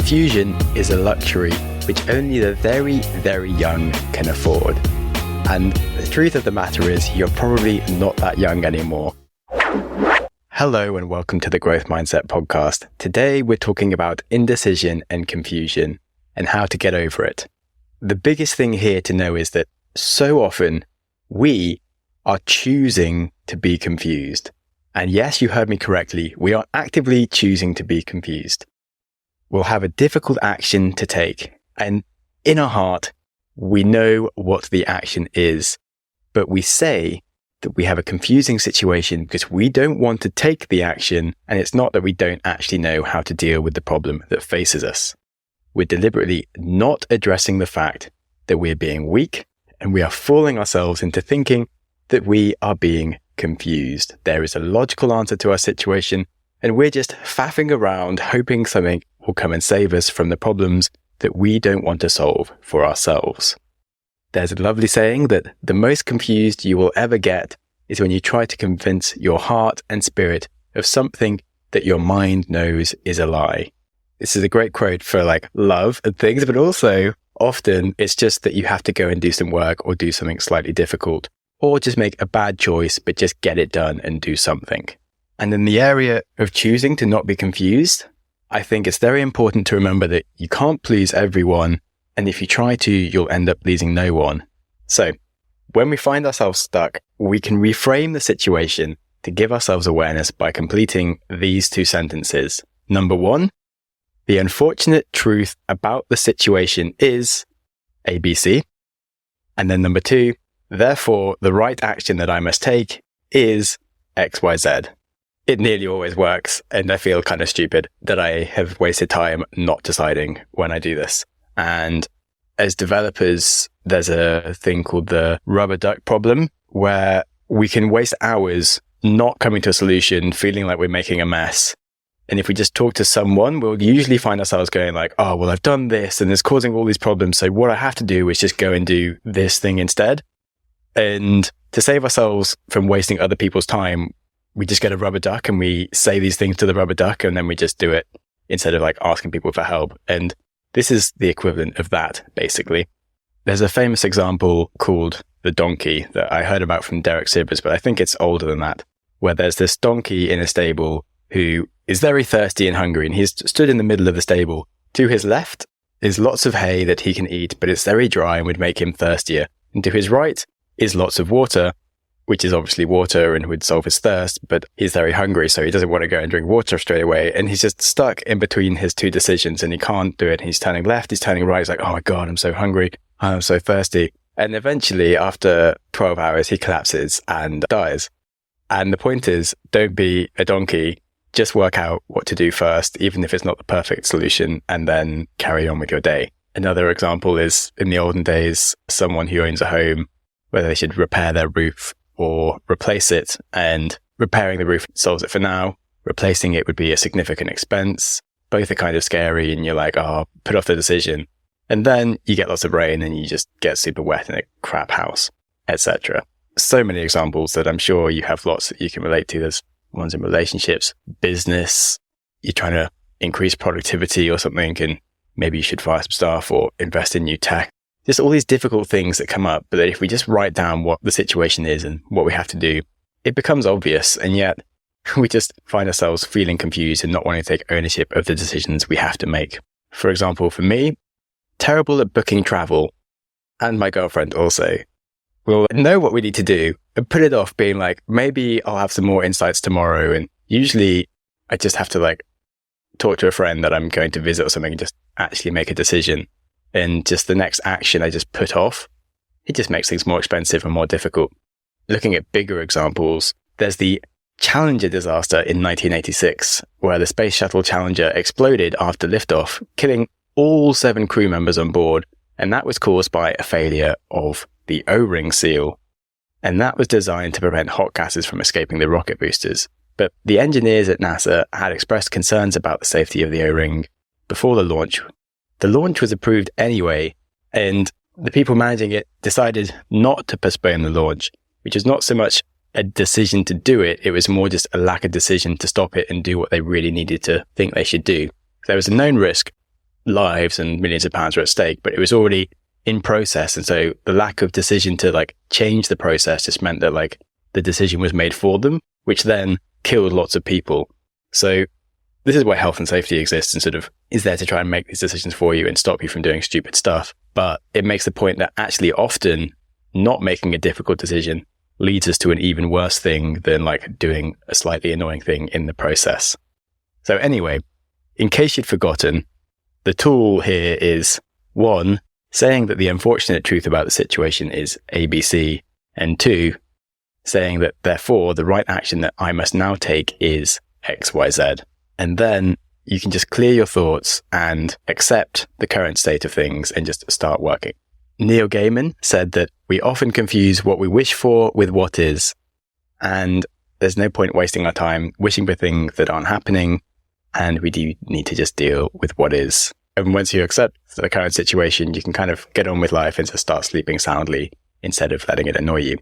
Confusion is a luxury which only the very, very young can afford. And the truth of the matter is, you're probably not that young anymore. Hello and welcome to the Growth Mindset Podcast. Today we're talking about indecision and confusion and how to get over it. The biggest thing here to know is that so often we are choosing to be confused. And yes, you heard me correctly. We are actively choosing to be confused. We'll have a difficult action to take. And in our heart, we know what the action is. But we say that we have a confusing situation because we don't want to take the action. And it's not that we don't actually know how to deal with the problem that faces us. We're deliberately not addressing the fact that we're being weak and we are fooling ourselves into thinking that we are being confused. There is a logical answer to our situation and we're just faffing around hoping something will come and save us from the problems that we don't want to solve for ourselves. There's a lovely saying that the most confused you will ever get is when you try to convince your heart and spirit of something that your mind knows is a lie. This is a great quote for like love and things, but also often it's just that you have to go and do some work or do something slightly difficult or just make a bad choice, but just get it done and do something. And in the area of choosing to not be confused, I think it's very important to remember that you can't please everyone. And if you try to, you'll end up pleasing no one. So when we find ourselves stuck, we can reframe the situation to give ourselves awareness by completing these two sentences. Number one, the unfortunate truth about the situation is ABC. And then number two, therefore, the right action that I must take is XYZ. It nearly always works, and I feel kind of stupid that I have wasted time not deciding when I do this. And as developers, there's a thing called the rubber duck problem, where we can waste hours not coming to a solution, feeling like we're making a mess. And if we just talk to someone, we'll usually find ourselves going like, oh, well, I've done this and it's causing all these problems. So what I have to do is just go and do this thing instead. And to save ourselves from wasting other people's time, we just get a rubber duck and we say these things to the rubber duck and then we just do it instead of like asking people for help. And this is the equivalent of that, basically. There's a famous example called the donkey that I heard about from Derek Sivers, but I think it's older than that, where there's this donkey in a stable who is very thirsty and hungry, and he's stood in the middle of the stable. To his left is lots of hay that he can eat, but it's very dry and would make him thirstier. And to his right is lots of water, which is obviously water and would solve his thirst, but he's very hungry, so he doesn't want to go and drink water straight away. And he's just stuck in between his two decisions and he can't do it. He's turning left, he's turning right. He's like, oh my God, I'm so hungry. I'm so thirsty. And eventually, after 12 hours, he collapses and dies. And the point is, don't be a donkey. Just work out what to do first, even if it's not the perfect solution, and then carry on with your day. Another example is in the olden days, someone who owns a home, whether they should repair their roof or replace it, and repairing the roof solves it for now. Replacing it would be a significant expense. Both are kind of scary and you're like, oh, put off the decision. And then you get lots of rain and you just get super wet in a crap house, etc. So many examples that I'm sure you have lots that you can relate to. There's ones in relationships, business, you're trying to increase productivity or something and maybe you should fire some staff or invest in new tech. Just all these difficult things that come up, but that if we just write down what the situation is and what we have to do, it becomes obvious. And yet we just find ourselves feeling confused and not wanting to take ownership of the decisions we have to make. For example, for me, terrible at booking travel, and my girlfriend also. We'll know what we need to do and put it off being like, maybe I'll have some more insights tomorrow. And usually I just have to like talk to a friend that I'm going to visit or something and just actually make a decision. And just the next action I just put off, it just makes things more expensive and more difficult. Looking at bigger examples, there's the Challenger disaster in 1986, where the Space Shuttle Challenger exploded after liftoff, killing all 7 crew members on board. And that was caused by a failure of the O-ring seal. And that was designed to prevent hot gases from escaping the rocket boosters. But the engineers at NASA had expressed concerns about the safety of the O-ring before the launch. The launch was approved anyway, and the people managing it decided not to postpone the launch, which is not so much a decision to do it. It was more just a lack of decision to stop it and do what they really needed to think they should do. There was a known risk lives and millions of pounds were at stake, but it was already in process. And so the lack of decision to like change the process just meant that like the decision was made for them, which then killed lots of people. So this is why health and safety exists and sort of is there to try and make these decisions for you and stop you from doing stupid stuff. But it makes the point that actually often not making a difficult decision leads us to an even worse thing than like doing a slightly annoying thing in the process. So anyway, in case you'd forgotten, the tool here is 1, saying that the unfortunate truth about the situation is ABC, and 2, saying that therefore the right action that I must now take is XYZ. And then you can just clear your thoughts and accept the current state of things and just start working. Neil Gaiman said that we often confuse what we wish for with what is, and there's no point wasting our time wishing for things that aren't happening, and we do need to just deal with what is. And once you accept the current situation, you can kind of get on with life and just start sleeping soundly instead of letting it annoy you.